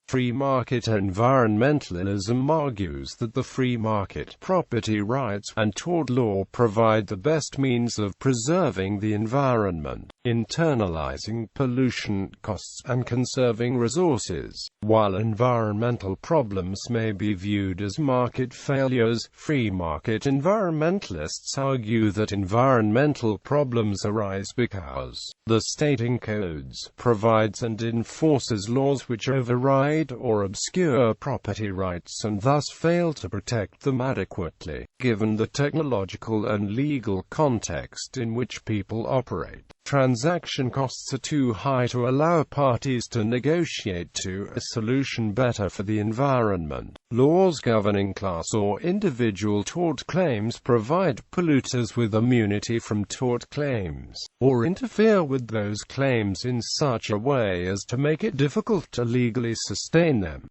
Free market environmentalism argues that the free market, property rights, and tort law provide the best means of preserving the environment, internalizing pollution costs, and conserving resources. While environmental problems may be viewed as market failures, free market environmentalists argue that environmental problems arise because the state encodes, provides and enforces laws which override or obscure property rights and thus fail to protect them adequately, given the technological and legal context in which people operate. Transaction costs are too high to allow parties to negotiate to a solution better for the environment. Laws governing class or individual tort claims provide polluters with immunity from tort claims, or interfere with those claims in such a way as to make it difficult to legally sustain them.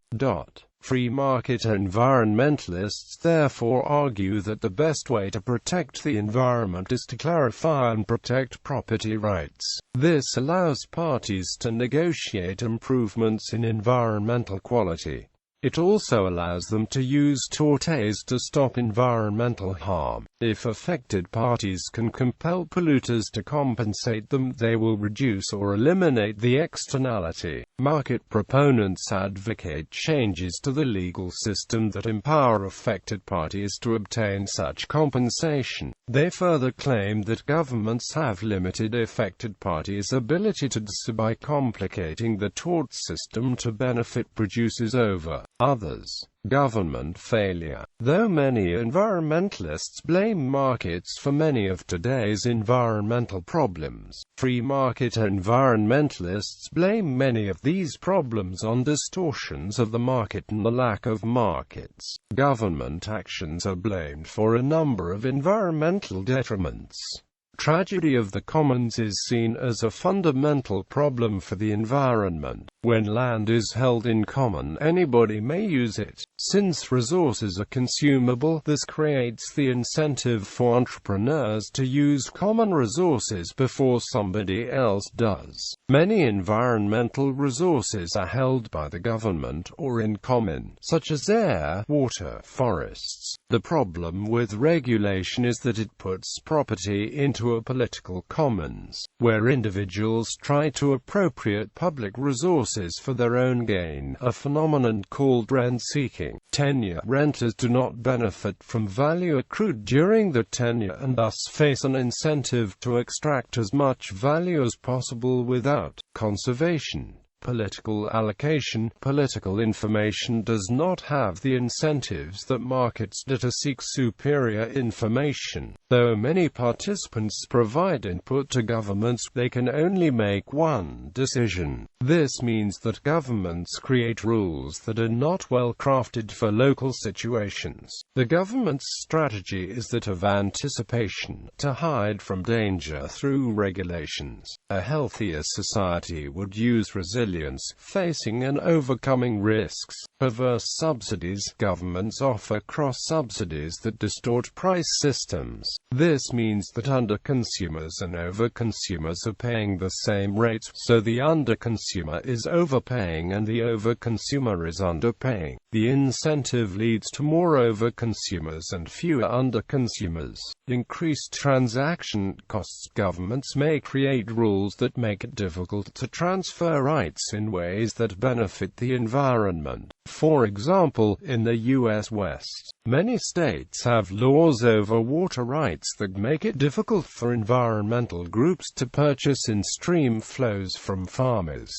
Free market environmentalists therefore argue that the best way to protect the environment is to clarify and protect property rights. This allows parties to negotiate improvements in environmental quality. It also allows them to use torts to stop environmental harm. If affected parties can compel polluters to compensate them, they will reduce or eliminate the externality. Market proponents advocate changes to the legal system that empower affected parties to obtain such compensation. They further claim that governments have limited affected parties' ability to decide by complicating the tort system to benefit producers over others. Government failure. Though many environmentalists blame markets for many of today's environmental problems, free market environmentalists blame many of these problems on distortions of the market and the lack of markets. Government actions are blamed for a number of environmental detriments. Tragedy of the commons is seen as a fundamental problem for the environment. When land is held in common, anybody may use it. Since resources are consumable, this creates the incentive for entrepreneurs to use common resources before somebody else does. Many environmental resources are held by the government or in common, such as air, water, forests. The problem with regulation is that it puts property into a political commons, where individuals try to appropriate public resources for their own gain, a phenomenon called rent-seeking. Tenure renters do not benefit from value accrued during the tenure and thus face an incentive to extract as much value as possible without conservation. Political allocation. Political information does not have the incentives that markets do to seek superior information. Though many participants provide input to governments, they can only make one decision. This means that governments create rules that are not well crafted for local situations. The government's strategy is that of anticipation, to hide from danger through regulations. A healthier society would use resilience, facing and overcoming risks. Perverse subsidies. Governments offer cross-subsidies that distort price systems. This means that under-consumers and over-consumers are paying the same rates, so the under-consumer is overpaying and the over-consumer is underpaying. The incentive leads to more over-consumers and fewer under-consumers. Increased transaction costs. Governments may create rules that make it difficult to transfer rights in ways that benefit the environment. For example, in the U.S. West, many states have laws over water rights that make it difficult for environmental groups to purchase in-stream flows from farmers.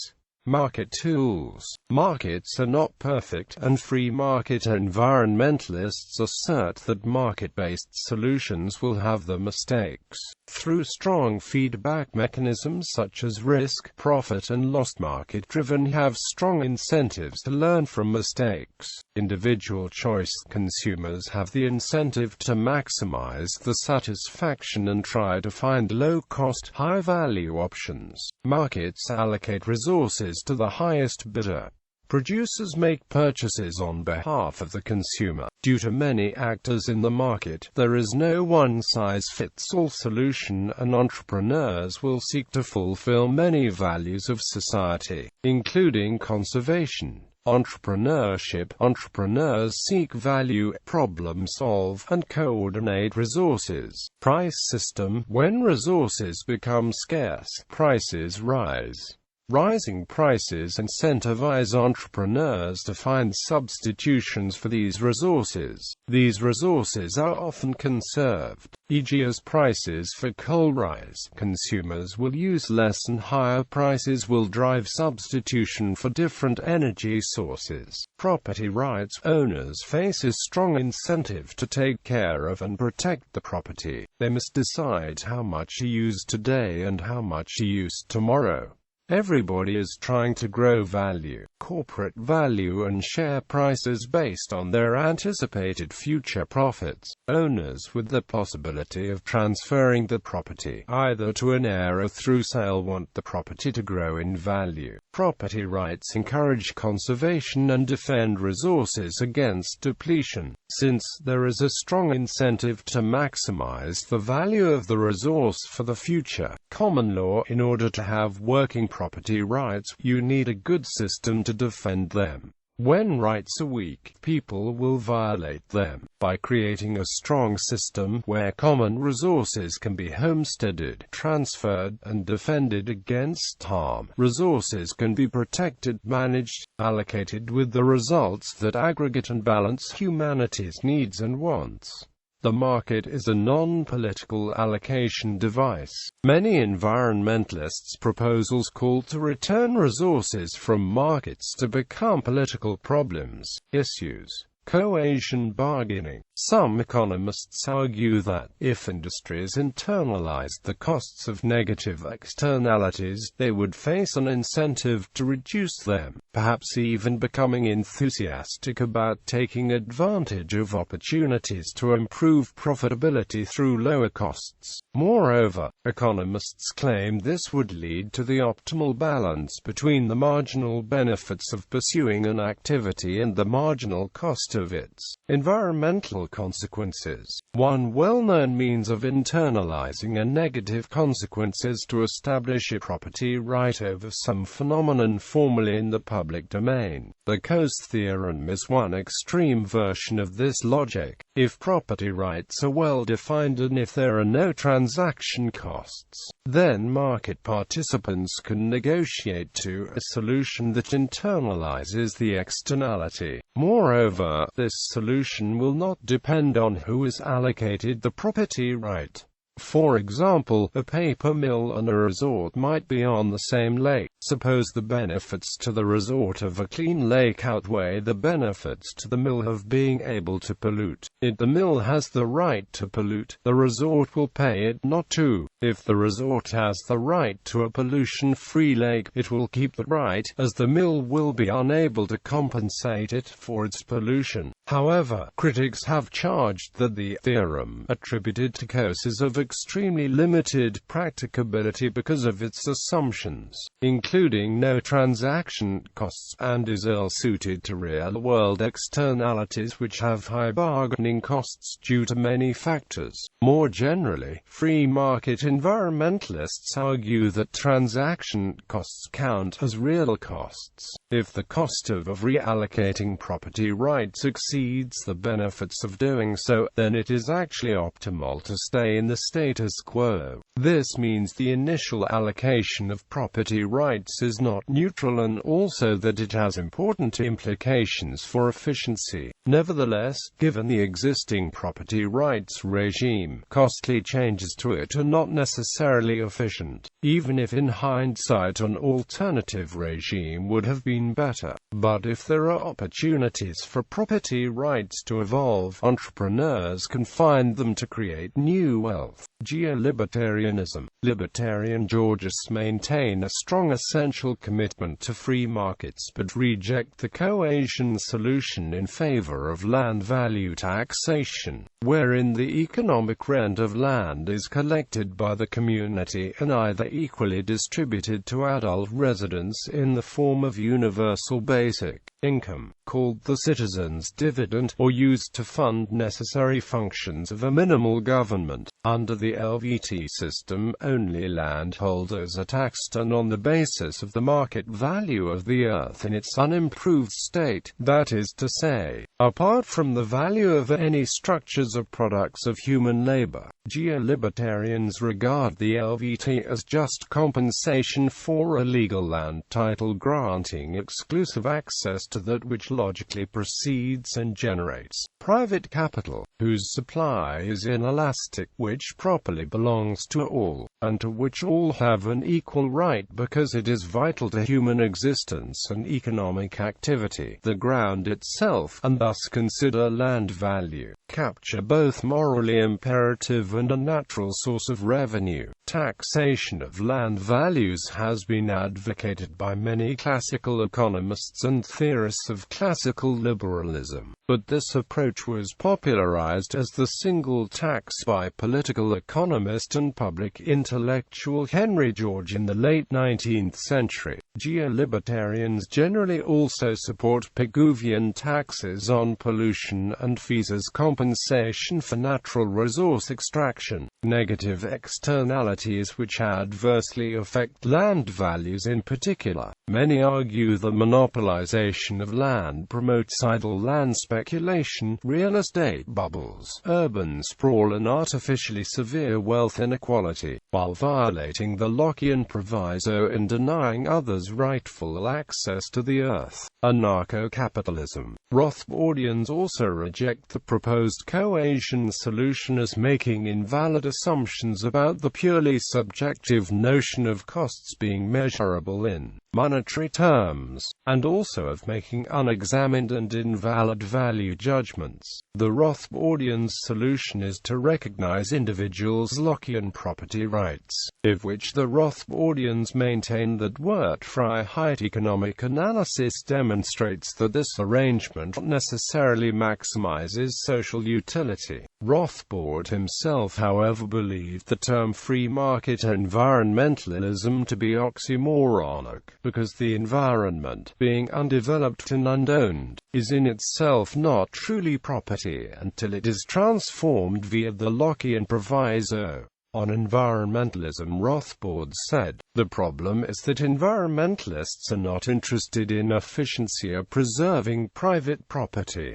Market tools. Markets are not perfect, and free market environmentalists assert that market-based solutions will have their mistakes. Through strong feedback mechanisms such as risk, profit and loss, market-driven have strong incentives to learn from mistakes. Individual choice. Consumers have the incentive to maximize the satisfaction and try to find low-cost, high-value options. Markets allocate resources to the highest bidder. Producers make purchases on behalf of the consumer. Due to many actors in the market, there is no one-size-fits-all solution, and entrepreneurs will seek to fulfill many values of society, including conservation, Entrepreneurship. Entrepreneurs seek value, problem-solve, and coordinate resources. Price system. When resources become scarce, prices rise. Rising prices incentivize entrepreneurs to find substitutions for these resources. These resources are often conserved, e.g. as prices for coal rise, consumers will use less and higher prices will drive substitution for different energy sources. Property rights. Owners face a strong incentive to take care of and protect the property. They must decide how much to use today and how much to use tomorrow. Everybody is trying to grow value, corporate value and share prices based on their anticipated future profits. Owners with the possibility of transferring the property, either to an heir or through sale, want the property to grow in value. Property rights encourage conservation and defend resources against depletion. Since there is a strong incentive to maximize the value of the resource for the future, common law. In order to have working property rights, you need a good system to defend them. When rights are weak, people will violate them. By creating a strong system where common resources can be homesteaded, transferred, and defended against harm, resources can be protected, managed, allocated with the results that aggregate and balance humanity's needs and wants. The market is a non-political allocation device. Many environmentalists' proposals call to return resources from markets to become political problems, issues. Coercion bargaining. Some economists argue that, if industries internalized the costs of negative externalities, they would face an incentive to reduce them, perhaps even becoming enthusiastic about taking advantage of opportunities to improve profitability through lower costs. Moreover, economists claim this would lead to the optimal balance between the marginal benefits of pursuing an activity and the marginal cost of its environmental consequences. One well-known means of internalizing a negative consequence is to establish a property right over some phenomenon formally in the public domain. The Coase theorem is one extreme version of this logic. If property rights are well defined and if there are no transaction costs, then market participants can negotiate to a solution that internalizes the externality. Moreover, this solution will not depend on who is allocated the property right. For example, a paper mill and a resort might be on the same lake. Suppose the benefits to the resort of a clean lake outweigh the benefits to the mill of being able to pollute it. The mill has the right to pollute, the resort will pay it not to. If the resort has the right to a pollution-free lake, it will keep the right, as the mill will be unable to compensate it for its pollution. However, critics have charged that the theorem attributed to Coase is of extremely limited practicability because of its assumptions, including no transaction costs, and is ill-suited to real-world externalities which have high bargaining costs due to many factors. More generally, free market environmentalists argue that transaction costs count as real costs. If the cost of reallocating property rights exceeds the benefits of doing so, then it is actually optimal to stay in the status quo. This means the initial allocation of property rights is not neutral and also that it has important implications for efficiency. Nevertheless, given the existing property rights regime, costly changes to it are not necessarily efficient, even if in hindsight an alternative regime would have been better. But if there are opportunities for property rights to evolve, entrepreneurs can find them to create new wealth. Geolibertarianism. Libertarian Georgists maintain a strong essential commitment to free markets but reject the coercion solution in favor of land value taxation, wherein the economic rent of land is collected by the community and either equally distributed to adult residents in the form of universal basic income, called the citizens' dividend, or used to fund necessary functions of a minimal government. Under the LVT system, only landholders are taxed, and on the basis of the market value of the earth in its unimproved state, that is to say, apart from the value of any structures or products of human labor. Geolibertarians regard the LVT as just compensation for a legal land title granting exclusive access to that which logically precedes and generates private capital, whose supply is inelastic, which properly belongs to all, and to which all have an equal right because it is vital to human existence and economic activity. The ground itself, and thus consider land value, capture both morally imperative and a natural source of revenue. Taxation of land values has been advocated by many classical economists and theorists of classical liberalism, but this approach was popularized as the single tax by political economist and public intellectual Henry George in the late 19th century. Geolibertarians generally also support Pigouvian taxes on pollution and fees as compensation for natural resource extraction. Negative externalities which adversely affect land values in particular. Many argue the monopolization of land promotes idle land speculation, real estate bubbles, urban sprawl and artificially severe wealth inequality, while violating the Lockean proviso in denying others rightful access to the earth. Anarcho-capitalism. Rothbardians also reject the proposed coercion solution as making invalid assumptions about the purely subjective notion of costs being measurable in monetary terms, and also of making unexamined and invalid value judgments. The Rothbardians' solution is to recognize individuals' Lockean property rights, of which the Rothbardians maintain that Wertfreiheit economic analysis demonstrates that this arrangement necessarily maximizes social utility. Rothbard himself, however, believed the term free market environmentalism to be oxymoronic, because the environment, being undeveloped and unowned, is in itself not truly property until it is transformed via the Lockean proviso. On environmentalism, Rothbard said, "The problem is that environmentalists are not interested in efficiency or preserving private property.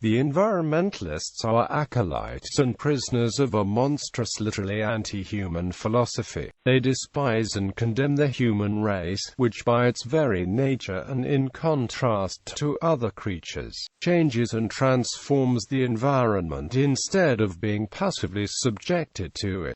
The environmentalists are acolytes and prisoners of a monstrous, literally anti-human philosophy. They despise and condemn the human race, which by its very nature and in contrast to other creatures, changes and transforms the environment instead of being passively subjected to it.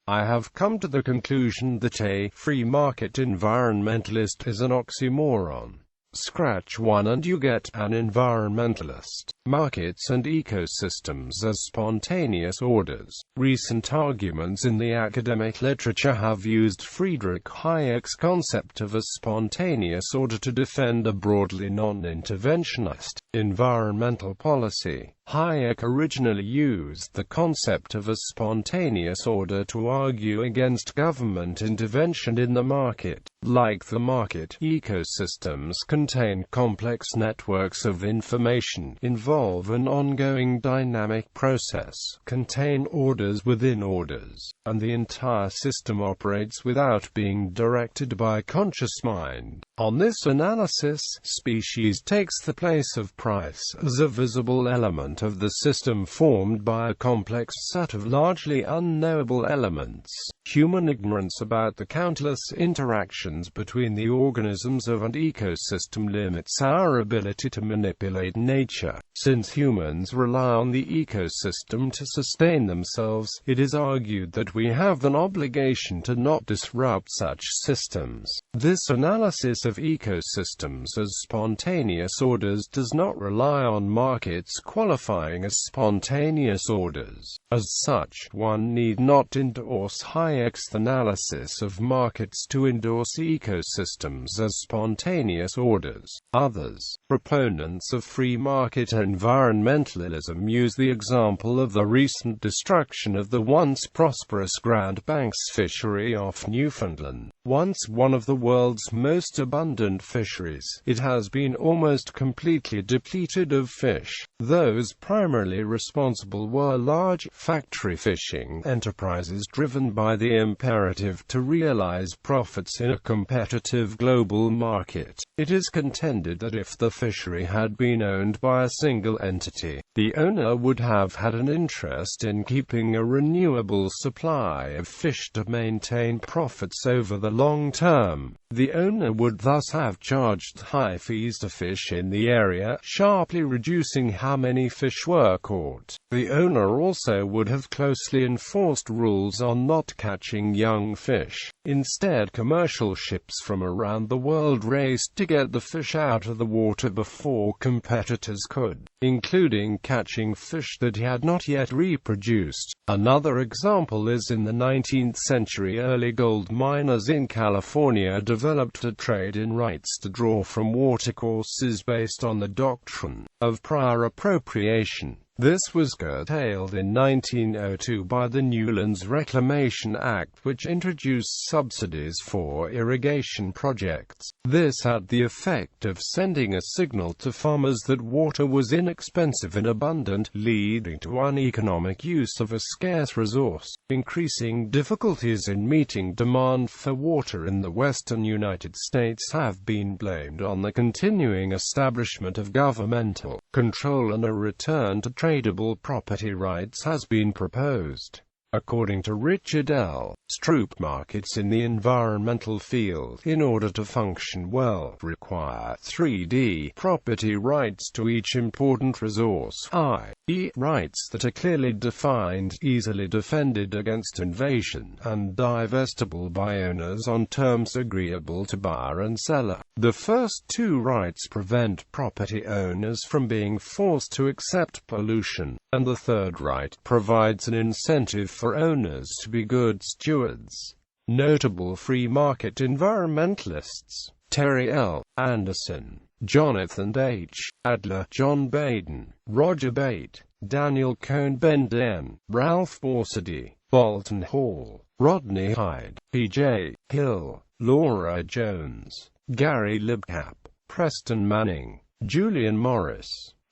I have come to the conclusion that a free market environmentalist is an oxymoron. Scratch one and you get an environmentalist. Markets and ecosystems as spontaneous orders. Recent arguments in the academic literature have used Friedrich Hayek's concept of a spontaneous order to defend a broadly non-interventionist environmental policy. Hayek originally used the concept of a spontaneous order to argue against government intervention in the market. Like the market, ecosystems contain complex networks of information, involve an ongoing dynamic process, contain orders within orders, and the entire system operates without being directed by a conscious mind. On this analysis, species takes the place of price as a visible element of the system formed by a complex set of largely unknowable elements. Human ignorance about the countless interactions between the organisms of an ecosystem limits our ability to manipulate nature. Since humans rely on the ecosystem to sustain themselves, it is argued that we have an obligation to not disrupt such systems. This analysis of ecosystems as spontaneous orders does not rely on markets qualifying as spontaneous orders. As such, one need not endorse Hayek's analysis of markets to endorse ecosystems as spontaneous orders. Others, proponents of free market environmentalism, use the example of the recent destruction of the once prosperous Grand Banks fishery off Newfoundland. Once one of the world's most abundant fisheries, it has been almost completely depleted of fish. Those owners primarily responsible were large, factory fishing enterprises driven by the imperative to realize profits in a competitive global market. It is contended that if the fishery had been owned by a single entity, the owner would have had an interest in keeping a renewable supply of fish to maintain profits over the long term. The owner would thus have charged high fees to fish in the area, sharply reducing how many fish were caught. The owner also would have closely enforced rules on not catching young fish. Instead, commercial ships from around the world raced to get the fish out of the water before competitors could, including catching fish that had not yet reproduced. Another example is in the 19th century, early gold miners in California developed a trade in rights to draw from watercourses based on the doctrine of prior appropriation. This was curtailed in 1902 by the Newlands Reclamation Act, which introduced subsidies for irrigation projects. This had the effect of sending a signal to farmers that water was inexpensive and abundant, leading to uneconomic use of a scarce resource. Increasing difficulties in meeting demand for water in the western United States have been blamed on the continuing establishment of governmental control, and a return to tradable property rights has been proposed. According to Richard L. Stroop, markets in the environmental field, in order to function well, require 3D property rights to each important resource, i.e., rights that are clearly defined, easily defended against invasion, and divestible by owners on terms agreeable to buyer and seller. The first two rights prevent property owners from being forced to accept pollution, and the third right provides an incentive for owners to be good stewards. Notable free market environmentalists: Terry L. Anderson, Jonathan H. Adler, John Baden, Roger Bate, Daniel Cohn-Bendit, Ralph Borsody, Bolton Hall, Rodney Hyde, P.J. Hill, Laura Jones, Gary Libcap, Preston Manning, Julian Morris,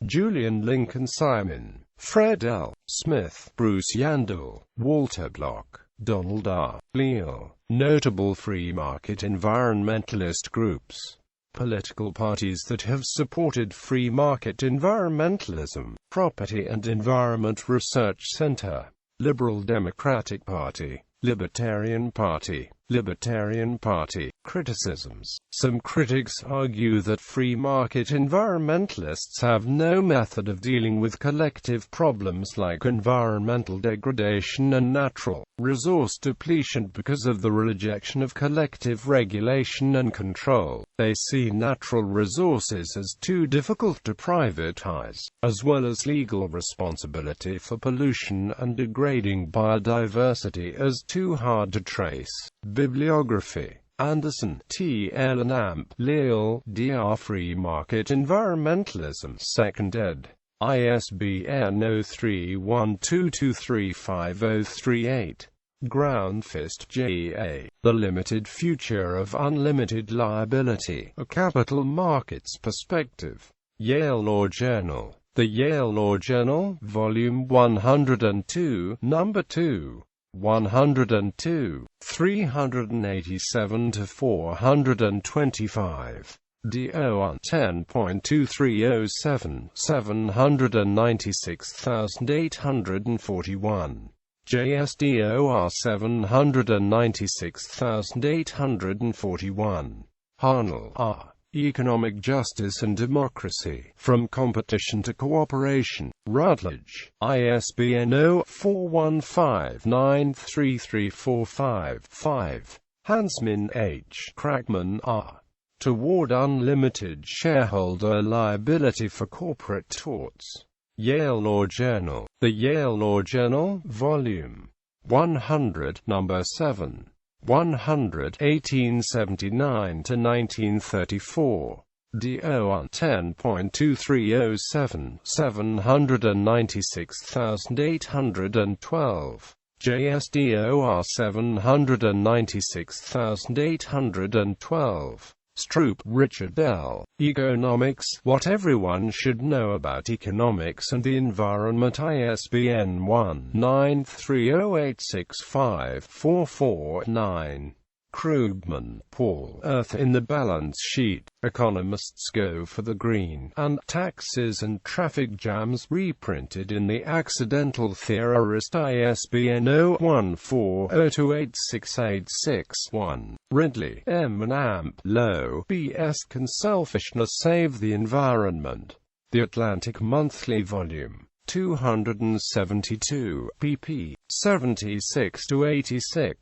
Julian Lincoln Simon, Fred L. Smith, Bruce Yandel, Walter Block, Donald R. Leal. Notable free market environmentalist groups. Political parties that have supported free market environmentalism: Property and Environment Research Center, Liberal Democratic Party, Libertarian Party, Libertarian Party. Criticisms: some critics argue that free market environmentalists have no method of dealing with collective problems like environmental degradation and natural resource depletion because of the rejection of collective regulation and control. They see natural resources as too difficult to privatize, as well as legal responsibility for pollution and degrading biodiversity as too hard to trace. Bibliography: Anderson, T. L. and Amp. Leal, D.R. Free Market Environmentalism, 2nd ed. ISBN 0312235038. Groundfist, J.A. The Limited Future of Unlimited Liability, A Capital Markets Perspective. Yale Law Journal. The Yale Law Journal, Volume 102, No. 2. 102, 387-425. DOR 10.2307, 796841. JSDOR 796841. Harnell, R. Economic Justice and Democracy, From Competition to Cooperation. Routledge. ISBN 0415933455. Hansman H. Crackman R. Toward Unlimited Shareholder Liability for Corporate Torts. Yale Law Journal. The Yale Law Journal, Volume 100, No. 7. 100, 1879-1934. DOR 10.2307, 796812. JSDOR 796812. Stroop, Richard L. Economics, What Everyone Should Know About Economics and the Environment. ISBN 1-930865449. Krugman, Paul. Earth in the Balance Sheet. Economists Go for the Green, and Taxes and Traffic Jams, reprinted in the Accidental Theorist. ISBN 0140286861. Ridley, M. and Amp. Low, B.S. Can Selfishness Save the Environment? The Atlantic Monthly Volume 272, pp. 76-86.